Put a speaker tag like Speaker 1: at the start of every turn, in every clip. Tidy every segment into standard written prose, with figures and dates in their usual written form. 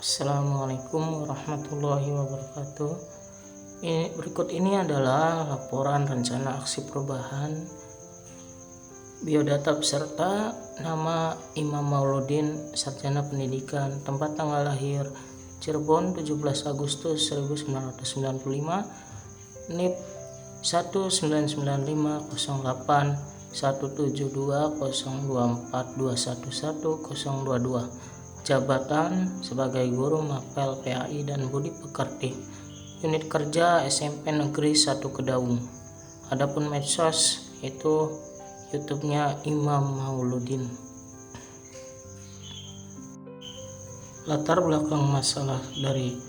Speaker 1: Assalamualaikum warahmatullahi wabarakatuh. Berikut ini adalah laporan rencana aksi perubahan biodata peserta. Nama Imam Mauludin, sarjana pendidikan, tempat tanggal lahir Cirebon 17 Agustus 1995, NIP 19951720242110022, jabatan sebagai guru mapel PAI dan budi pekerti, unit kerja SMP Negeri 1 Kedaung. Adapun medsos itu YouTube-nya Imam Mauludin. Latar belakang masalah dari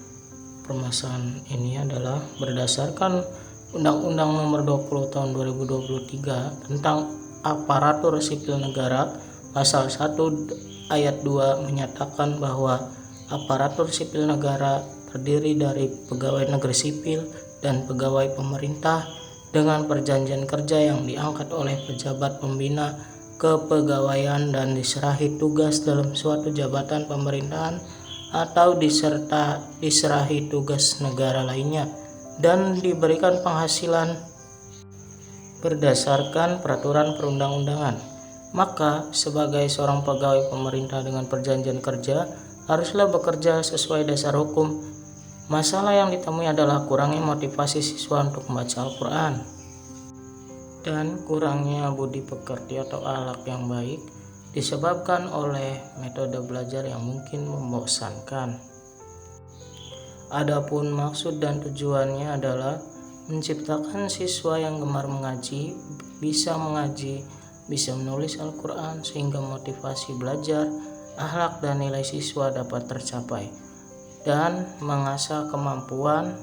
Speaker 1: permasalahan ini adalah berdasarkan Undang-Undang Nomor 20 Tahun 2023 tentang Aparatur Sipil Negara, Pasal 1 Ayat 2 menyatakan bahwa aparatur sipil negara terdiri dari pegawai negeri sipil dan pegawai pemerintah dengan perjanjian kerja yang diangkat oleh pejabat pembina kepegawaian dan diserahi tugas dalam suatu jabatan pemerintahan atau diserahi tugas negara lainnya dan diberikan penghasilan berdasarkan peraturan perundang-undangan. Maka sebagai seorang pegawai pemerintah dengan perjanjian kerja haruslah bekerja sesuai dasar hukum. Masalah yang ditemui adalah kurangnya motivasi siswa untuk membaca Al-Quran dan kurangnya budi pekerti atau akhlak yang baik disebabkan oleh metode belajar yang mungkin membosankan. Adapun maksud dan tujuannya adalah menciptakan siswa yang gemar mengaji, bisa menulis Al-Quran sehingga motivasi belajar, akhlak dan nilai siswa dapat tercapai, dan mengasah kemampuan,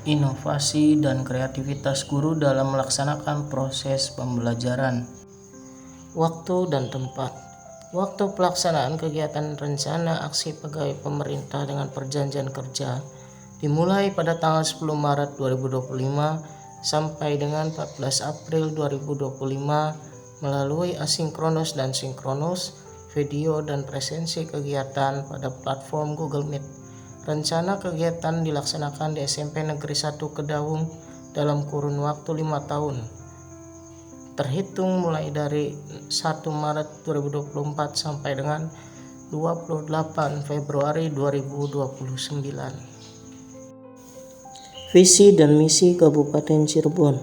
Speaker 1: inovasi dan kreativitas guru dalam melaksanakan proses pembelajaran. Waktu dan tempat. Waktu pelaksanaan kegiatan rencana aksi pegawai pemerintah dengan perjanjian kerja dimulai pada tanggal 10 Maret 2025 sampai dengan 14 April 2025 melalui asinkronus dan sinkronus video dan presensi kegiatan pada platform Google Meet. Rencana kegiatan dilaksanakan di SMP Negeri 1 Kedaung dalam kurun waktu 5 tahun terhitung mulai dari 1 Maret 2024 sampai dengan 28 Februari 2029. Visi dan misi Kabupaten Cirebon.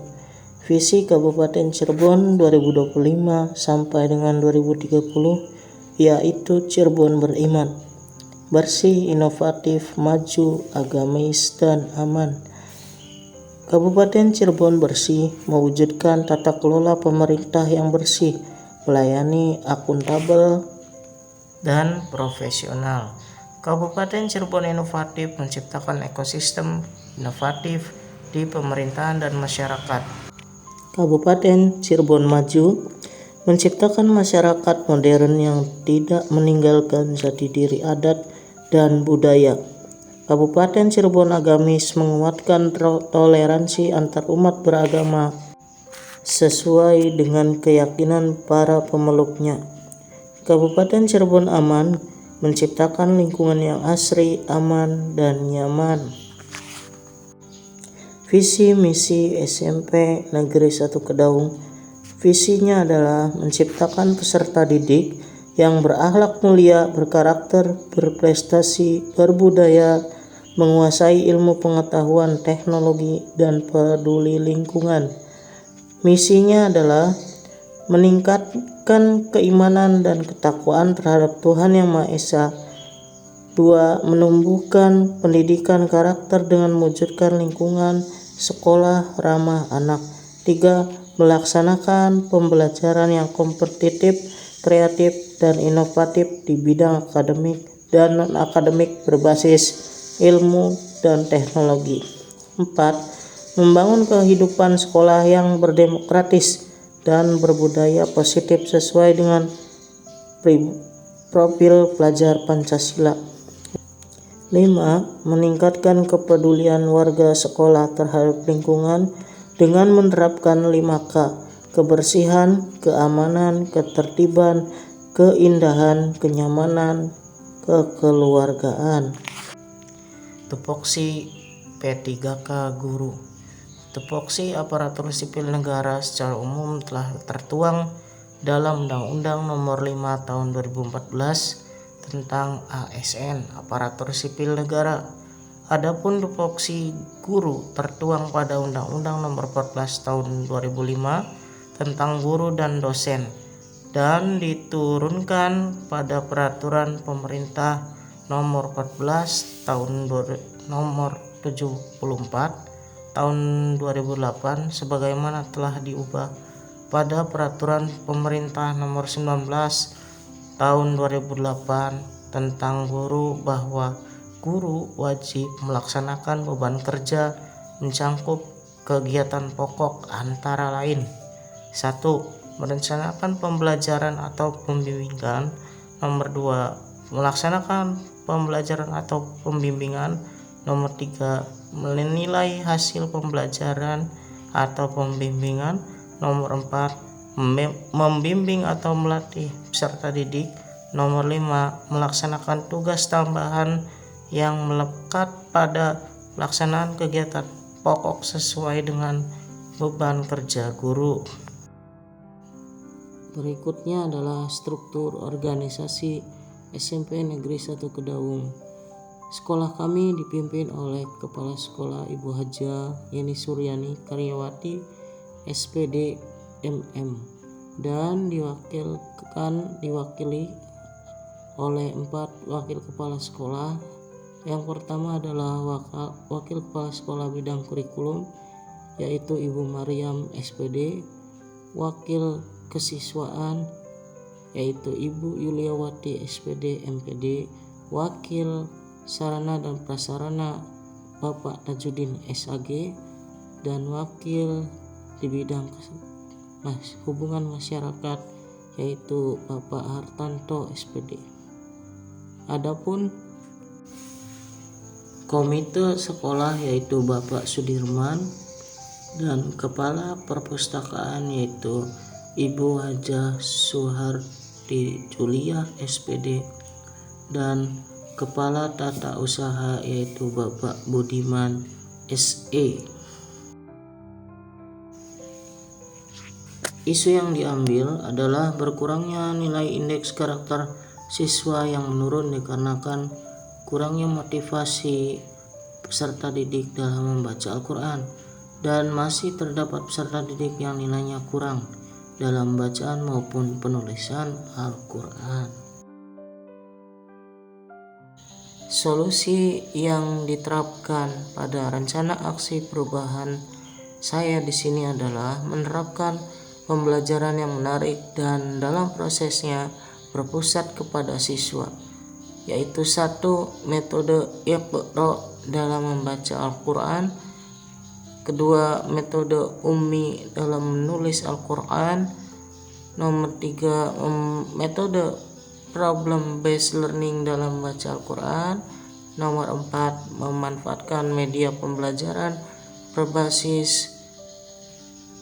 Speaker 1: Visi Kabupaten Cirebon 2025 sampai dengan 2030 yaitu Cirebon beriman, bersih, inovatif, maju, agamis, dan aman. Kabupaten Cirebon bersih mewujudkan tata kelola pemerintah yang bersih, melayani, akuntabel, dan profesional. Kabupaten Cirebon inovatif menciptakan ekosistem inovatif di pemerintahan dan masyarakat. Kabupaten Cirebon maju menciptakan masyarakat modern yang tidak meninggalkan jati diri adat dan budaya. Kabupaten Cirebon agamis menguatkan toleransi antar umat beragama sesuai dengan keyakinan para pemeluknya. Kabupaten Cirebon aman menciptakan lingkungan yang asri, aman, dan nyaman. Visi misi SMP Negeri 1 Kedaung. Visinya adalah menciptakan peserta didik yang berakhlak mulia, berkarakter, berprestasi, berbudaya, menguasai ilmu pengetahuan, teknologi, dan peduli lingkungan. Misinya adalah meningkatkan keimanan dan ketakwaan terhadap Tuhan Yang Maha Esa. 2. Menumbuhkan pendidikan karakter dengan mewujudkan lingkungan sekolah ramah anak. 3. Melaksanakan pembelajaran yang kompetitif, kreatif, dan inovatif di bidang akademik dan non-akademik berbasis ilmu dan teknologi. 4. Membangun kehidupan sekolah yang berdemokratis dan berbudaya positif sesuai dengan profil pelajar Pancasila. 5. Meningkatkan kepedulian warga sekolah terhadap lingkungan dengan menerapkan 5K: kebersihan, keamanan, ketertiban, keindahan, kenyamanan, kekeluargaan. Tupoksi P3K Guru. Tupoksi aparatur sipil negara secara umum telah tertuang dalam Undang-Undang Nomor 5 Tahun 2014 tentang ASN aparatur sipil negara. Adapun tupoksi guru tertuang pada Undang-Undang Nomor 14 Tahun 2005 tentang guru dan dosen dan diturunkan pada Peraturan Pemerintah Nomor 14 Tahun Nomor 74 Tahun 2008 sebagaimana telah diubah pada Peraturan Pemerintah Nomor 19 Tahun 2008 tentang guru bahwa guru wajib melaksanakan beban kerja mencangkup kegiatan pokok antara lain 1. Merencanakan pembelajaran atau pembimbingan. Nomor 2. Melaksanakan pembelajaran atau pembimbingan. Nomor 3. Menilai hasil pembelajaran atau pembimbingan. Nomor 4. Membimbing atau melatih peserta didik. Nomor 5. Melaksanakan tugas tambahan yang melekat pada pelaksanaan kegiatan pokok sesuai dengan beban kerja guru. Berikutnya adalah struktur organisasi SMP Negeri 1 Kedaung. Sekolah kami dipimpin oleh Kepala Sekolah Ibu Haja Yeni Suryani Karyawati SPD MM dan diwakili oleh 4 wakil kepala sekolah. Yang pertama adalah wakil kepala sekolah bidang kurikulum yaitu Ibu Mariam SPD, wakil kesiswaan yaitu Ibu Yuliawati SPD MPD, wakil sarana dan prasarana Bapak Tajudin SAG, dan wakil di bidang hubungan masyarakat yaitu Bapak Hartanto SPD. Adapun komite sekolah yaitu Bapak Sudirman dan kepala perpustakaan yaitu Ibu Haja Suharti Julia SPD dan kepala tata usaha yaitu Bapak Budiman SE. Isu yang diambil adalah berkurangnya nilai indeks karakter siswa yang menurun dikarenakan kurangnya motivasi peserta didik dalam membaca Al-Quran dan masih terdapat peserta didik yang nilainya kurang dalam bacaan maupun penulisan Al-Quran. Solusi yang diterapkan pada rencana aksi perubahan saya di sini adalah menerapkan pembelajaran yang menarik dan dalam prosesnya berpusat kepada siswa, yaitu 1. Metode Iqra dalam membaca Al-Quran. 2. Metode Ummi dalam menulis Al-Quran. Nomor 3. Metode Problem Based Learning dalam membaca Al-Quran. Nomor 4. Memanfaatkan media pembelajaran berbasis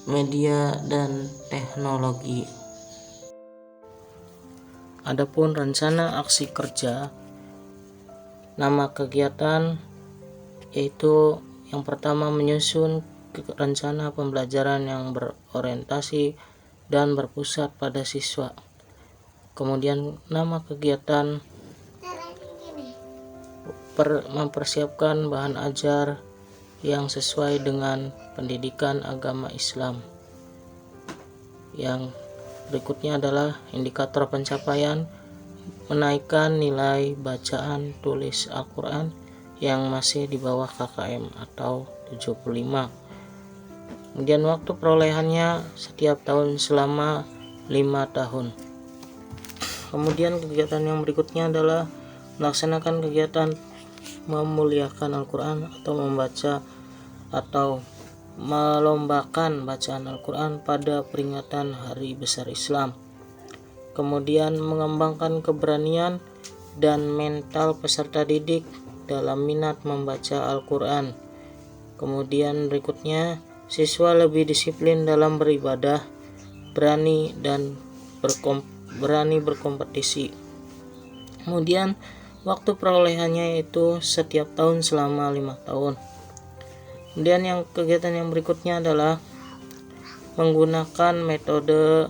Speaker 1: media dan teknologi. Adapun rencana aksi kerja, nama kegiatan yaitu yang pertama menyusun rencana pembelajaran yang berorientasi dan berpusat pada siswa. Kemudian nama kegiatan mempersiapkan bahan ajar yang sesuai dengan pendidikan agama Islam. Yang berikutnya adalah indikator pencapaian, menaikkan nilai bacaan tulis Al-Quran yang masih di bawah KKM atau 75. Kemudian waktu perolehannya setiap tahun selama 5 tahun. Kemudian kegiatan yang berikutnya adalah melaksanakan kegiatan memuliakan Al-Quran atau membaca atau melombakan bacaan Al-Quran pada peringatan Hari Besar Islam. Kemudian mengembangkan keberanian dan mental peserta didik dalam minat membaca Al-Quran. Kemudian berikutnya siswa lebih disiplin dalam beribadah, berani berkompetisi. Kemudian Waktu perolehannya yaitu setiap tahun selama 5 tahun. Kemudian kegiatan yang berikutnya adalah menggunakan metode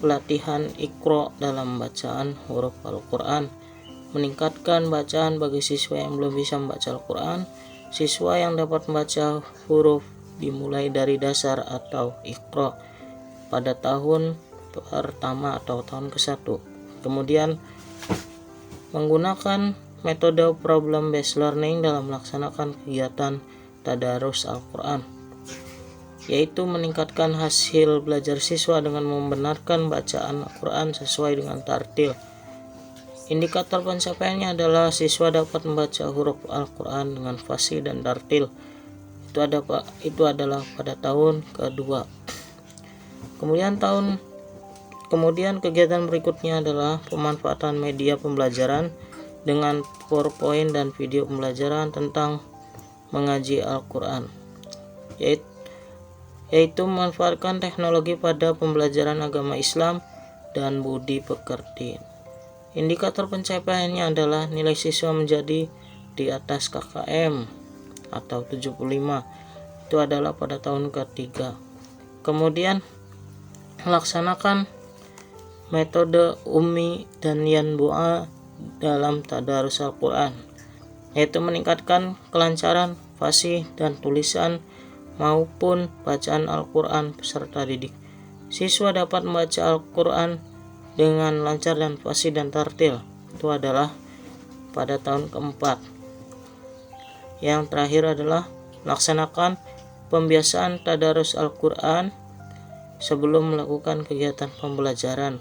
Speaker 1: pelatihan Iqra dalam bacaan huruf Al-Quran, meningkatkan bacaan bagi siswa yang belum bisa membaca Al-Quran. Siswa yang dapat membaca huruf dimulai dari dasar atau Iqra pada tahun pertama atau tahun ke-1. Kemudian menggunakan metode problem based learning dalam melaksanakan kegiatan tadarus Al-Quran, yaitu meningkatkan hasil belajar siswa dengan membenarkan bacaan Al-Quran sesuai dengan tartil. Indikator pencapaiannya adalah siswa dapat membaca huruf Al-Quran dengan fasih dan tartil. Itu adalah pada tahun kedua. Kemudian kegiatan berikutnya adalah pemanfaatan media pembelajaran dengan PowerPoint dan video pembelajaran tentang mengaji Al-Quran, yaitu memanfaatkan teknologi pada pembelajaran agama Islam dan budi pekerti. Indikator pencapaiannya adalah nilai siswa menjadi di atas KKM atau 75. Itu adalah pada tahun ketiga. Kemudian melaksanakan metode Ummi dan Yanbu'a dalam tadarus Al-Quran, yaitu meningkatkan kelancaran fasih dan tulisan maupun bacaan Al-Quran peserta didik. Siswa dapat membaca Al-Quran dengan lancar dan fasih dan tartil. Itu adalah pada tahun keempat. Yang terakhir adalah melaksanakan pembiasaan tadarus Al-Quran sebelum melakukan kegiatan pembelajaran.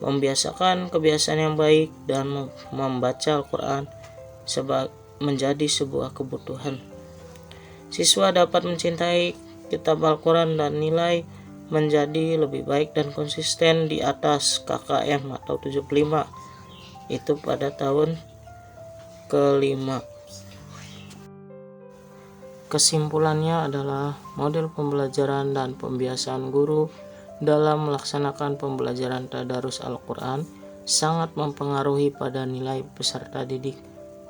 Speaker 1: Membiasakan kebiasaan yang baik dan membaca Al-Quran menjadi sebuah kebutuhan. Siswa dapat mencintai kitab Al-Quran dan nilai menjadi lebih baik dan konsisten di atas KKM atau 75. Itu pada tahun kelima. Kesimpulannya adalah model pembelajaran dan pembiasaan guru dalam melaksanakan pembelajaran tadarus Al-Quran sangat mempengaruhi pada nilai peserta didik.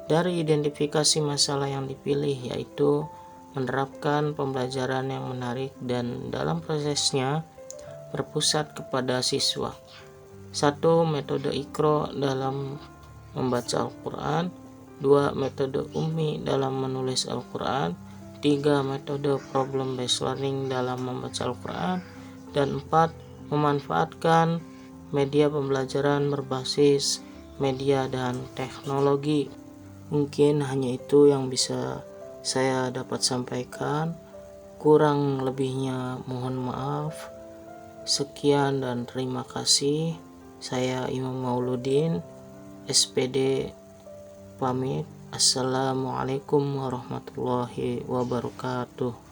Speaker 1: Dari identifikasi masalah yang dipilih, yaitu menerapkan pembelajaran yang menarik dan dalam prosesnya berpusat kepada siswa. 1. Metode Iqra dalam membaca Al-Quran. 2. Metode Ummi dalam menulis Al-Quran. 3. Metode problem based learning dalam membaca Al-Quran. Dan 4. Memanfaatkan media pembelajaran berbasis media dan teknologi. Mungkin hanya itu yang bisa saya dapat sampaikan. Kurang lebihnya mohon maaf. Sekian dan terima kasih. Saya Imam Mauludin, SPD, pamit. Assalamualaikum warahmatullahi wabarakatuh.